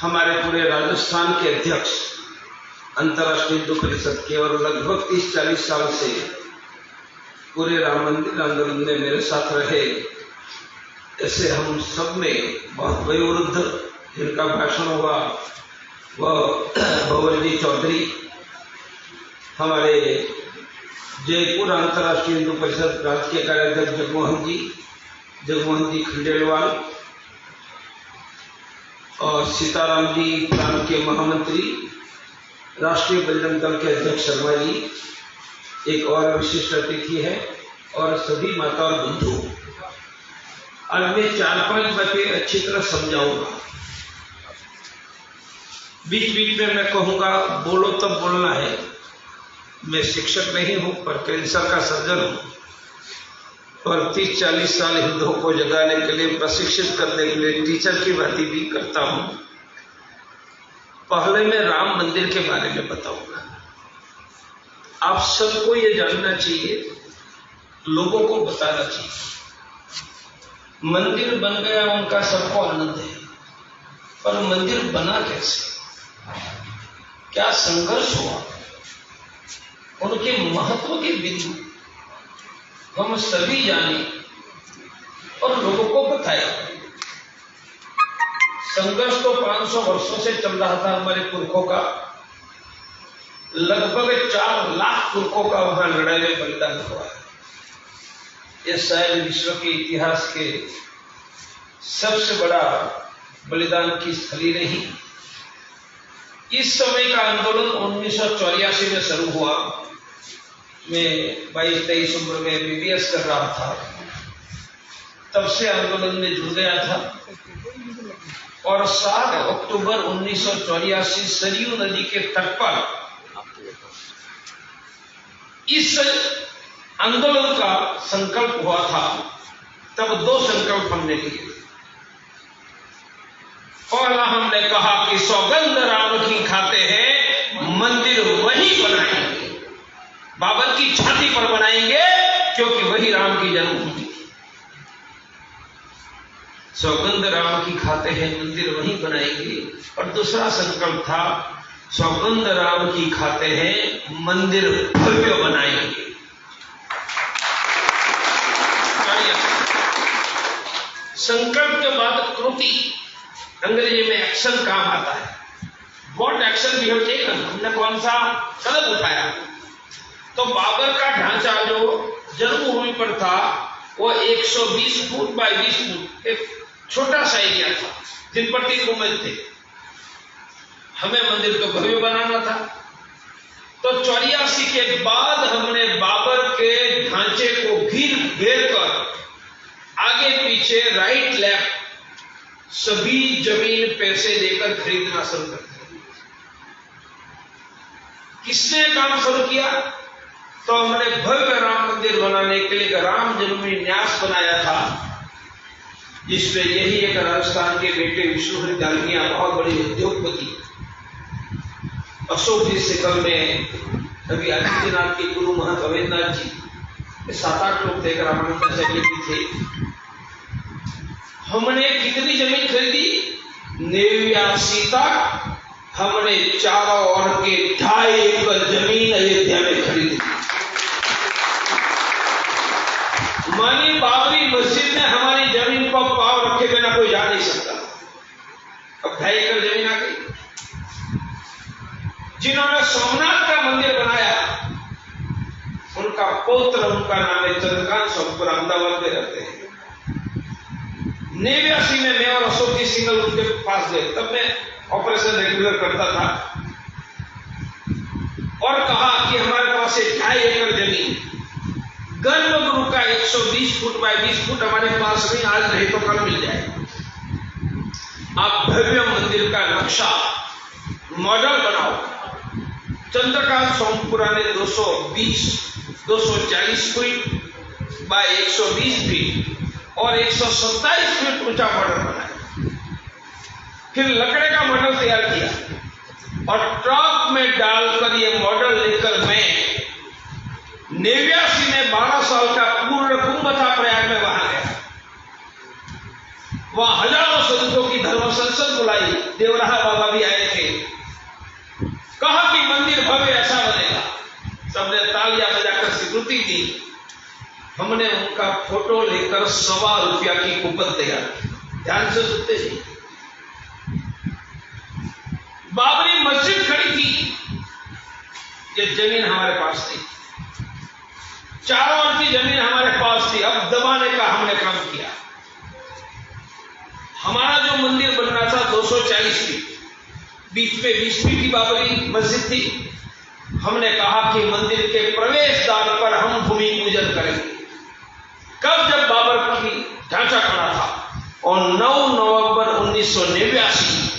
हमारे पूरे राजस्थान के अध्यक्ष अंतर्राष्ट्रीय हिंदू परिषद के और लगभग 30-40 साल से पूरे राम मंदिर आंदोलन में मेरे साथ रहे, ऐसे हम सब में बहुत वयोवृद्ध जिनका भाषण हुआ वह भंवरजी चौधरी, हमारे जयपुर अंतर्राष्ट्रीय हिंदू परिषद राज्य के कार्याध्यक्ष जगमोहन जी खंडेलवाल और सीताराम जी प्रांत के महामंत्री, राष्ट्रीय बजरंग दल के अध्यक्ष शर्मा जी, एक और विशिष्ट अतिथि है, और सभी माता और बंधु। आज मैं 4-5 बातें अच्छी तरह समझाऊंगा। बीच बीच में मैं कहूंगा बोलो तब बोलना है। मैं शिक्षक नहीं हूं पर कैंसर का सर्जन हूं और 30-40 साल हिंदुओं को जगाने के लिए, प्रशिक्षित करने के लिए टीचर की बातें भी करता हूं। पहले मैं राम मंदिर के बारे में बताऊंगा। आप सबको ये जानना चाहिए, लोगों को बताना चाहिए। मंदिर बन गया उनका सबको आनंद है, पर मंदिर बना कैसे, क्या संघर्ष हुआ, उनके महत्व के बिंदु हम सभी जाने और लोगों को बताया। संघर्ष तो 500 वर्षों से चल रहा था हमारे पुरखों का। लगभग 4 लाख पुरखों का वहां लड़ाई में बलिदान हुआ है। यह शायद विश्व के इतिहास के सबसे बड़ा बलिदान की स्थली रही। इस समय का आंदोलन 1984 में शुरू हुआ। मैं 22-23 उम्र में MBBS कर रहा था, तब से आंदोलन में जुड़ गया था और 7 अक्टूबर 1984 सरयू नदी के तट पर इस आंदोलन का संकल्प हुआ था। तब 2 संकल्प हमने लिए। पहला हमने कहा कि सौगंध राम की खाते हैं, मंदिर वही बनाएंगे, बाबर की छाती पर बनाएंगे, क्योंकि वही राम की जन्मभूमि थी। सौगंध राम की खाते हैं, मंदिर वही बनाएंगे। और दूसरा संकल्प था, सौगंध राम की खाते हैं, मंदिर भव्य बनाएंगे। संकल्प के बाद कृति, अंग्रेजी में एक्शन काम आता है। What action we have taken, हमने कौन सा कदम उठाया। तो बाबर का ढांचा जो जन्मभूमि पर था वो 120 फुट बाय 20 फुट एक छोटा सा एरिया था, जिन पर 3 गुंबद थे। हमें मंदिर को भव्य बनाना था। तो 84 के बाद हमने बाबर के ढांचे को घेर कर आगे पीछे राइट लेफ्ट सभी जमीन पैसे देकर खरीदना शुरू कर दिया। किसने काम शुरू किया? तो हमने भव्य राम मंदिर बनाने के लिए राम जन्मभूमि न्यास बनाया था, जिसमें यही एक राजस्थान के बेटे विष्णुहरि डालमिया, बहुत बड़ी उद्योगपति, अशोक जी सिकल में, अभी आदित्यनाथ के गुरु महंत अवेद्यनाथ जी, 7-8 लोग थे, रामानंदाचार्य भी थे। हमने कितनी जमीन खरीदी? 89 तक हमने चारों ओर के 2.5 एकड़ जमीन अयोध्या में खरीदी। मानी बाबरी मस्जिद में हमारी जमीन को पाव रखे बिना कोई जा नहीं सकता। अब 2.5 एकड़ जमीन आ गई। जिन्होंने सोमनाथ का मंदिर बनाया, उनका पौत्र, उनका नाम है चंद्रकांत सोमपुर, अहमदाबाद में रहते हैं। 89 में मैं और अशोक जी सिंगल उनके पास गए, तब मैं ऑपरेशन रेगुलर करता था, और कहा कि हमारे पास 2.5 एकड़ जमीन, गर्भगृह का 120 फुट बाय 20 फुट हमारे पास नहीं, आज नहीं तो कल मिल जाएगा। आप भव्य मंदिर का नक्शा मॉडल बनाओ। चंद्रकांत सोमपुरा ने 240 फीट बाय 120 फीट और 127 फीट ऊंचा मॉडल बनाया। फिर लकड़े का मॉडल तैयार किया और ट्रक में डालकर ये मॉडल लेकर मैं 89 में 12 साल का पूर्ण कुंभ था प्रयाग में, वहां गया। वहां हजारों सदस्यों की धर्म संसद बुलाई, देवराहा बाबा भी आए थे। कहा कि मंदिर भव्य ऐसा बनेगा, सबने तालियां बजाकर स्वीकृति दी। हमने उनका फोटो लेकर ₹1.25 की कूपन तैयार की। ध्यान से सुनते जी। बाबरी मस्जिद खड़ी थी, ये जमीन हमारे पास थी, चारों ओर की जमीन हमारे पास थी। अब दबाने का हमने काम किया। हमारा जो मंदिर बनना था 240 फीट, बीच में 20 फीट की बाबरी मस्जिद थी। हमने कहा कि मंदिर के प्रवेश द्वार पर हम भूमि पूजन करेंगे। कब? जब बाबर की ढांचा खड़ा था। और 9 नवंबर 1989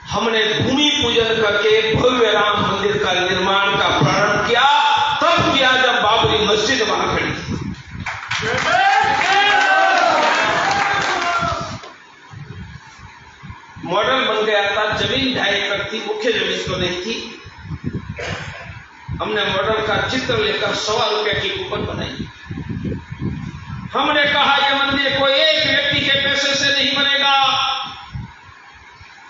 हमने भूमि पूजन करके भव्य राम मंदिर का निर्माण का प्रारंभ किया। तब किया जब बाबरी मस्जिद वहां खड़ी थी। मॉडल बन गया था, जमीन 2.5 एकड़ थी, मुख्य जमीन तो नहीं थी। हमने मॉडल का चित्र लेकर ₹1.25 की कूपन बनाई। हमने कहा यह मंदिर कोई एक व्यक्ति के पैसे से नहीं बनेगा,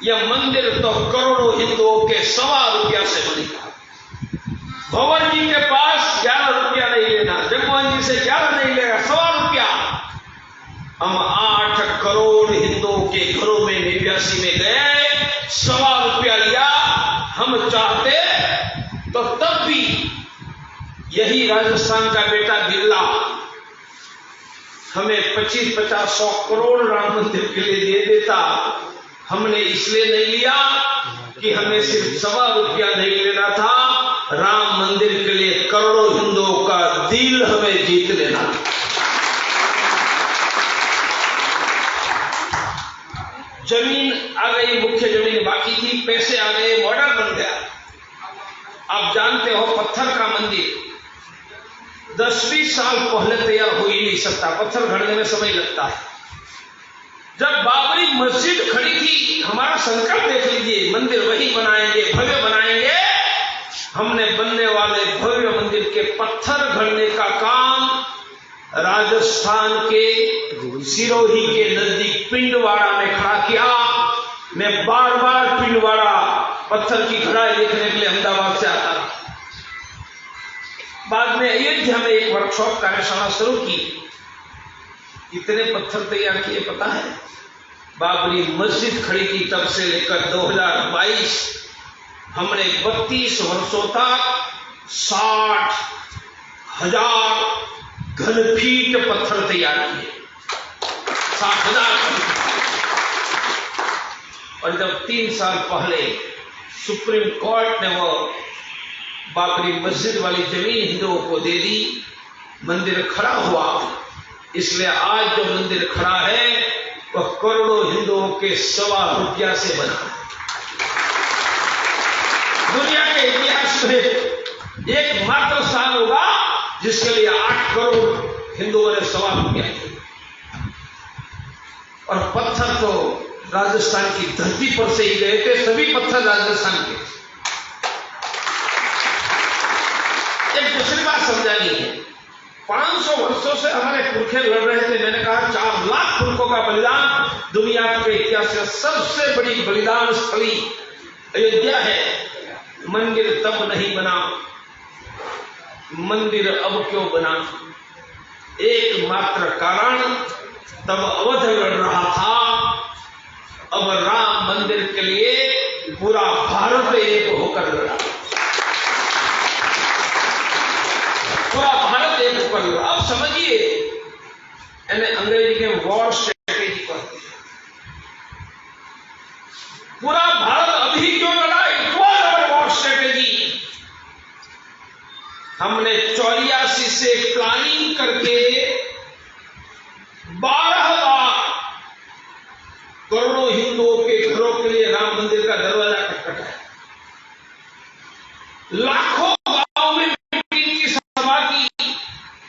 यह मंदिर तो करोड़ों हिंदुओं के ₹1.25 से बनेगा। भवन जी के पास ₹11 नहीं लेना, जगमोहन जी से 11 नहीं लेगा, ₹1.25। हम 8 करोड़ हिंदुओं के घरों में 89 में गए, ₹1.25 लिया। हम चाहते तो तब भी यही राजस्थान का बेटा बिरला हमें 25-50-100 करोड़ राम मंदिर के लिए दे देता। हमने इसलिए नहीं लिया कि हमें सिर्फ ₹1.25 नहीं लेना था, राम मंदिर के लिए करोड़ों हिंदुओं का दिल हमें जीत लेना था। जमीन आ गई, मुख्य जमीन बाकी थी, पैसे आ गए, मॉडल बन गया। आप जानते हो पत्थर का मंदिर 10-20 साल पहले तैयार हो ही नहीं सकता, पत्थर घड़ने में समय लगता है। जब बाबरी मस्जिद खड़ी थी, हमारा संकल्प देख लीजिए, मंदिर वही बनाएंगे, भव्य बनाएंगे। हमने बनने वाले भव्य मंदिर के पत्थर घड़ने का काम राजस्थान के सिरोही के नजदीक पिंडवाड़ा में खड़ा किया। मैं बार बार पिंडवाड़ा पत्थर की घड़ाई देखने के लिए अहमदाबाद से आता था। बाद में अयोध्या में एक वर्कशॉप कार्यशाला शुरू की। कितने पत्थर तैयार किए पता है? बाबरी मस्जिद खड़ी थी तब से लेकर 2022 हमने 32 वर्षों तक 60,000 घनफीट पत्थर तैयार किए। 60,000। और जब 3 साल पहले सुप्रीम कोर्ट ने वो बाबरी मस्जिद वाली जमीन हिंदुओं को दे दी, मंदिर खड़ा हुआ। इसलिए आज जो मंदिर खड़ा है वह करोड़ों हिंदुओं के ₹1.25 से बना। दुनिया के इतिहास में एकमात्र स्थान होगा जिसके लिए 8 करोड़ हिंदुओं ने ₹1.25 दिए। और पत्थर तो राजस्थान की धरती पर से ही गए थे, सभी पत्थर राजस्थान के। एक दूसरी बात समझानी है, 500 वर्षों से हमारे पुरखे लड़ रहे थे। मैंने कहा 4 लाख पुरखों का बलिदान, दुनिया के इतिहास में सबसे बड़ी बलिदान स्थली अयोध्या है। मंदिर तब नहीं बना, मंदिर अब क्यों बना? एकमात्र कारण, तब अवध लड़ रहा था, अब राम मंदिर के लिए पूरा भारत एक होकर लड़ा। पूरा भारत एक होकर लड़ा। अब समझिए, अंग्रेजी के वॉर स्ट्रेटेजी कहते हैं। पूरा भारत अभी क्यों लड़ा? It was our war strategy. हमने 84 से प्लानिंग करके 12 बार करोड़ों हिंदुओं के घरों के लिए राम मंदिर का दरवाजा खटखटाया। लाखों गांव में मीटिंग की सभा की।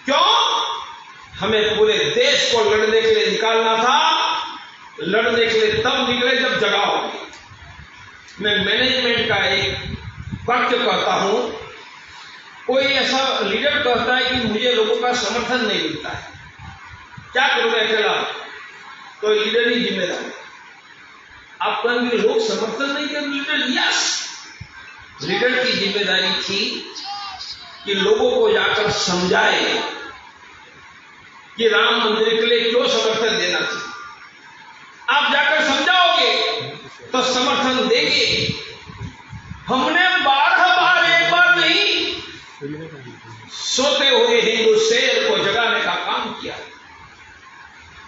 क्यों? हमें पूरे देश को लड़ने के लिए निकालना था। लड़ने के लिए तब निकले जब जगह होगी। मैं मैनेजमेंट का एक वाक्य कहता हूं, कोई ऐसा लीडर कहता है कि मुझे लोगों का समर्थन नहीं मिलता है, क्या करूंगा अकेला? तो लीडर ही जिम्मेदार है। आप कहेंगे लोग समर्थन नहीं कर लीडर, यस, लीडर की जिम्मेदारी थी कि लोगों को जाकर समझाए कि राम मंदिर के लिए क्यों समर्थन देना चाहिए। आप जाकर समझाओगे तो समर्थन देंगे। हमने 12 बार, एक बार नहीं, सोते हुए हिंदू शेर को जगाने का काम किया।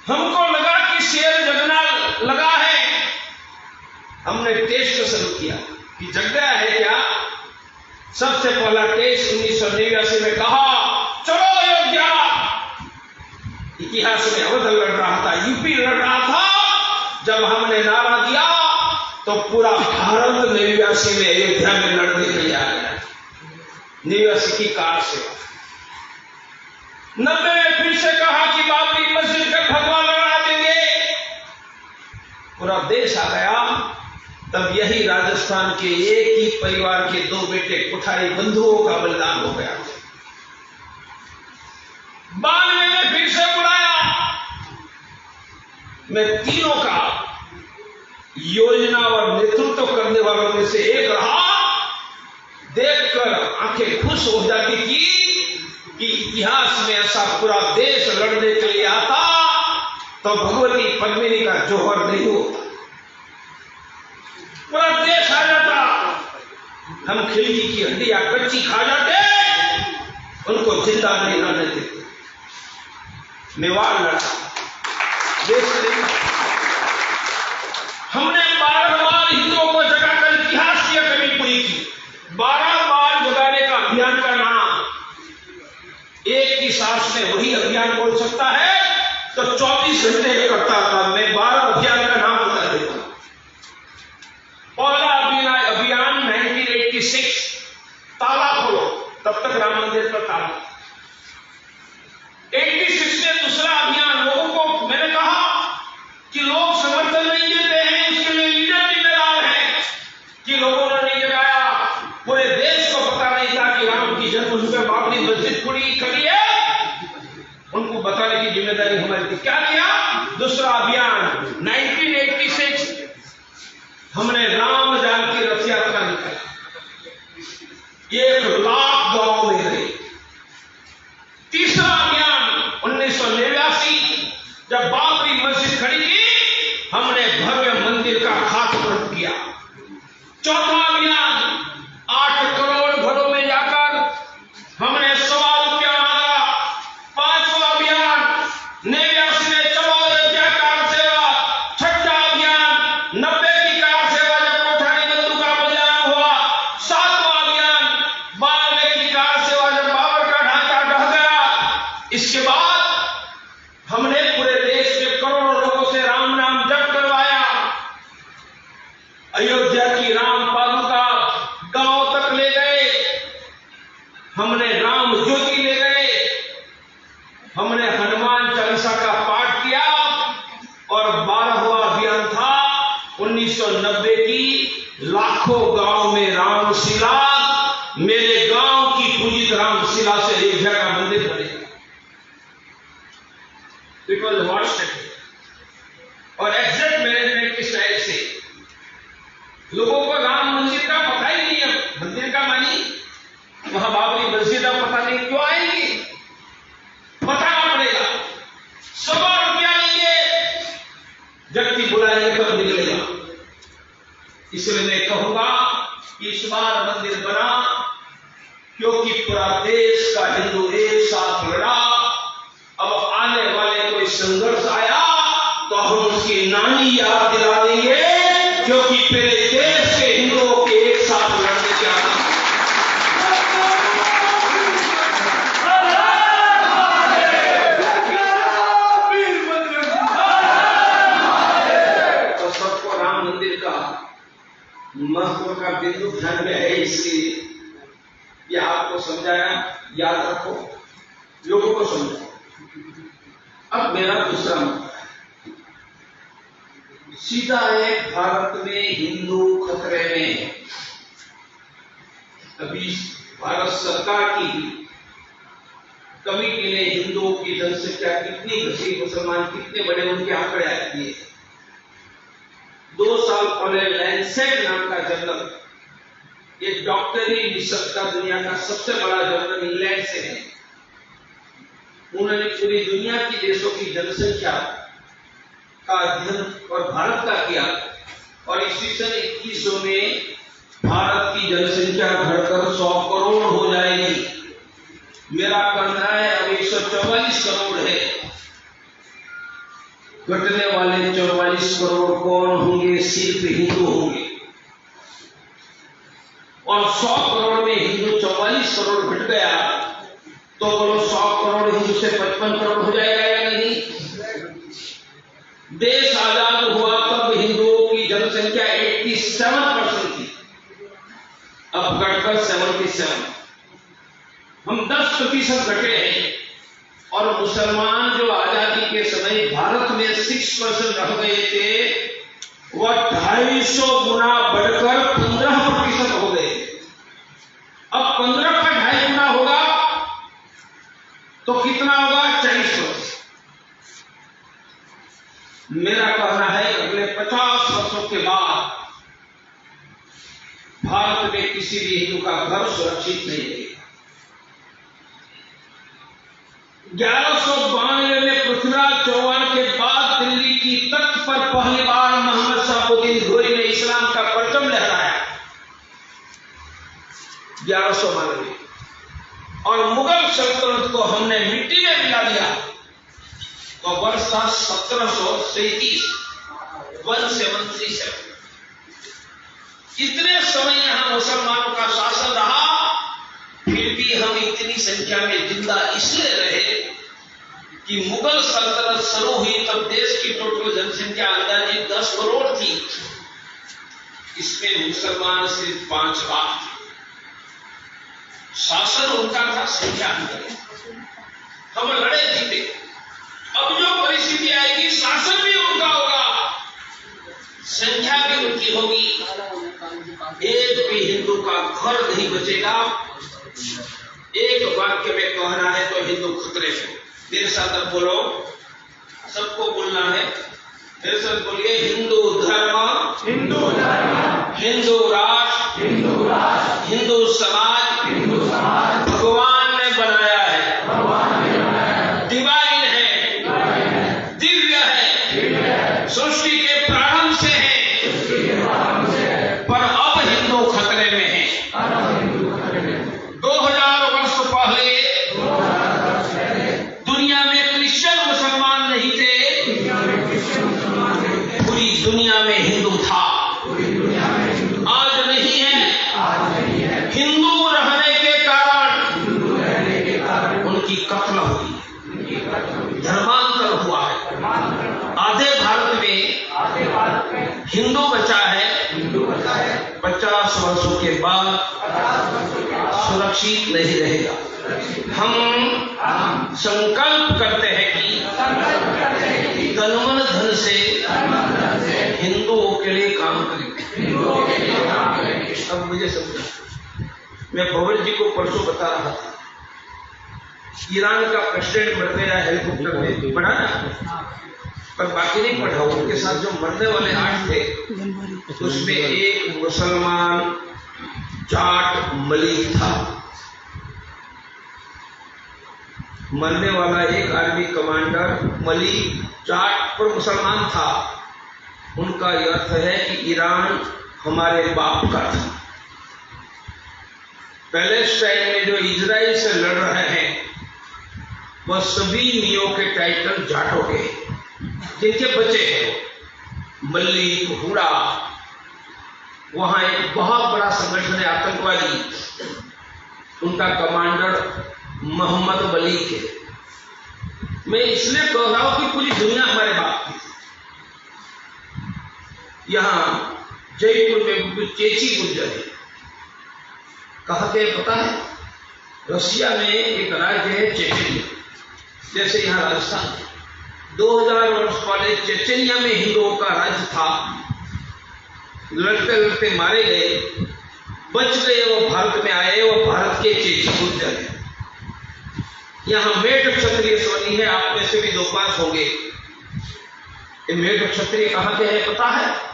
हमको लगा कि शेर जगना लगा है, हमने टेस्ट शुरू किया कि जग गया है क्या। सबसे पहला टेस्ट 1989 में कहा चलो अयोध्या। इतिहास में अवध लड़ रहा था, यूपी लड़ रहा था। जब हमने नारा दिया तो पूरा भारत 89 में अयोध्या में लड़ने के लिए आ गया। 89 की कार से 90 में फिर से कहा कि बाबरी मस्जिद का भगवा लगा देंगे, पूरा देश आ गया। तब यही राजस्थान के एक ही परिवार के 2 बेटे कुठारी बंधुओं का बलिदान हो गया। 92 में फिर से बुलाया। मैं तीनों का योजना और नेतृत्व करने वालों में से एक रहा। देखकर आंखें खुश हो जाती थी कि इतिहास में ऐसा पूरा देश लड़ने के लिए आता तो भगवती पद्मिनी का जौहर नहीं होता, पूरा देश आ जाता। हम खिलजी की हड्डियां कच्ची खा जाते, उनको जिंदा नहीं रहने देते। मेवाड़ लड़ा, देश नहीं। हमने 12 बार हिंदुओं को जगाकर इतिहास की कमी पूरी की। 12 बार जगाने का अभियान का नाम एक की सांस में वही अभियान बोल सकता है तो 24 घंटे करता था। मैं 12 अभियान का नाम बता देता हूं। पहला अभियान 1986, ताला खोलो, तब तक राम मंदिर पर ताला। 86 में दूसरा अभियान, लोगों को मैंने कहा कि लोग समर्थन नहीं देते हैं, इसके लिए लीडर जिम्मेदार है कि लोगों ने नहीं जगाया। पूरे देश को पता नहीं था कि राम की जन्मभूमि पर बाबरी मस्जिद खड़ी है, उनको बताने की जिम्मेदारी हमारी थी। क्या किया? दूसरा अभियान 1986, हमने राम जानकी रथ यात्रा निकाली। 1 लाख गांव में गए। तीसरा अभियान 1989, जब बाबरी मस्जिद खड़ी की, हमने भव्य मंदिर का खातमुहूर्त किया। चौथा अभियान 8 करोड़ घरों में जाकर हमने ₹1.25 मांगा। 5वां अभियान 89 में चलो अयोध्या कार सेवा। 6ठा अभियान 90 की कार सेवा, जब कोठारी बंधु का बलिदान हुआ। 7वां अभियान 92 की कार सेवा, जब बाबर का ढांचा ढह गया। इसके बाद हमने पूरे देश के करोड़ों लोगों से राम नाम जप करवाया। अयोध्या की राम पादुका गांव तक ले गए। हमने राम ज्योति ले गए। हमने हनुमान चालीसा का पाठ किया। और 12वां अभियान था 1990 की, लाखों गांव में रामशिला। मेरे गांव की पूजित रामशिला से अयोध्या का मंदिर बनेगा। इट वॉज वॉट स्टेप और एग्जैक्ट मैनेजमेंट की स्टाइल से लोगों को राम मंदिर का पता ही नहीं है। मंदिर का मानी वहां बाबरी मस्जिद का पता नहीं, क्यों आएंगे? बताना पड़ेगा। ₹100 लेंगे, व्यक्ति बुलाएंगे कब निकलेगा। इसलिए मैं कहूंगा कि इस बार मंदिर बना क्योंकि पूरा देश का हिंदू एक साथ लड़ा। अब आने वाले कोई संघर्ष आया तो हम उसकी नानी याद दिला देंगे, क्योंकि पूरे देश के हिंदुओं के एक साथ लड़ने की आदत। तो सबको राम मंदिर का महत्व का बिंदु ध्यान में है, इसलिए यह आपको समझाया, याद रखो, लोगों को समझाओ। अब मेरा दूसरा मुद्दा है, सीधा है, भारत में हिंदू खतरे में। अभी भारत सरकार की कमिटी ने हिंदुओं की जनसंख्या कितनी घटी, मुसलमान कितने बड़े, उनके आंकड़े दिए। 2 साल पहले लैंसेट नाम का जर्नल, ये डॉक्टरी रिसर्च का दुनिया का सबसे बड़ा जर्नल इंग्लैंड से है, उन्होंने पूरी दुनिया की देशों की जनसंख्या का अध्ययन और भारत का किया, और इसी सन 2100 में भारत की जनसंख्या घटकर 100 करोड़ हो जाएगी। मेरा कहना है अब 144 करोड़ है। घटने वाले 44 करोड़ कौन होंगे? सिर्फ हिंदू होंगे। और 100 करोड़ में हिंदू 44 करोड़ घट गया तो बोलो 100 करोड़ हिंदू से 55 करोड़ हो जाएगा या नहीं? देश आजाद हुआ तब हिंदुओं की जनसंख्या 87% थी, अब घटकर 77। हम 10% घटे हैं। और मुसलमान जो आजादी के समय भारत में 6% रह गए थे, वह 250 गुना बढ़कर 15% हो गए। अब 15 का 2.5 गुना होगा तो कितना होगा? 40%। मेरा कहना है अगले 50 वर्षों के बाद भारत में किसी भी हिंदू का घर सुरक्षित नहीं रहेगा। 1192 में पृथ्वीराज चौहान के बाद दिल्ली की तख्त पर पहली बार मोहम्मद शहाबुद्दीन घोरी ने इस्लाम का परचम लहराया, 1192। और मुगल सल्तनत को हमने मिट्टी में मिला दिया तो वर्ष था 1737, 1737। इतने समय यहां मुसलमानों का शासन रहा, फिर भी हम इतनी संख्या में जिंदा इसलिए रहे कि मुगल सल्तनत शुरू हुई तब देश की टोटल जनसंख्या अंदाजे 10 करोड़ थी, इसमें मुसलमान सिर्फ 5 लाख थे। शासन उनका था, संख्या हम लड़े जीते। अब जो परिस्थिति आएगी शासन भी उनका होगा, संख्या भी उनकी होगी, एक भी हिंदू का घर नहीं बचेगा। एक वाक्य में कहना है तो हिंदू खतरे में। मेरे साथ अब बोलो, सबको बोलना है, मेरे साथ बोलिए, हिंदू धर्म, हिंदू राष्ट्र, हिंदू समाज भगवान ने बनाया है, डिवाइन है, दिव्य है, सृष्टि के प्रारंभ से है, पर अब हिंदू खतरे में है। 2000 वर्ष पहले दुनिया में क्रिश्चियन मुसलमान नहीं थे, पूरी दुनिया में हिंदू था। आज नहीं है। हिंदू रहने के कारण उनकी कत्ल हुई, धर्मांतर हुआ है। आधे भारत में हिंदू बचा है, 50 वर्षों के बाद सुरक्षित नहीं रहेगा। हम संकल्प करते हैं कि तन मन धन से हिंदुओं के लिए काम करेंगे। अब मुझे समझा, मैं भवन जी को परसों बता रहा था, ईरान का प्रेसिडेंट मर गया हेलीकॉप्टर में, पढ़ा ना, पर बाकी नहीं पढ़ा। उनके साथ जो मरने वाले 8 थे उसमें एक मुसलमान जाट मलिक था। मरने वाला एक आर्मी कमांडर मलिक जाट पर मुसलमान था। उनका यह अर्थ है कि ईरान हमारे बाप का था। पैलेस्टाइन में जो इजराइल से लड़ रहे हैं वह सभी नियो के टाइटल जाटों के, जिनके बच्चे हैं मलिक, हुड़ा। वहां एक बहुत बड़ा संगठन है आतंकवादी, उनका कमांडर मोहम्मद मलिक है। मैं इसलिए कह रहा हूं कि पूरी दुनिया हमारे बाप की। यहां जयपुर में चेची गुर्जर है, कहा के पता है? रशिया में एक राज्य है चेचनिया, जैसे यहां राजस्थान। 2000 वर्ष पहले चेचनिया में हिंदुओं का राज्य था, लड़ते लड़ते मारे गए, बच गए, वो भारत में आए, वो भारत के चेची गुर्जर है। यहां मेट क्षत्रिय स्वनी है, आप में से भी 2 पास होंगे। ये मेट क्षत्रिय कहां के हैं पता है?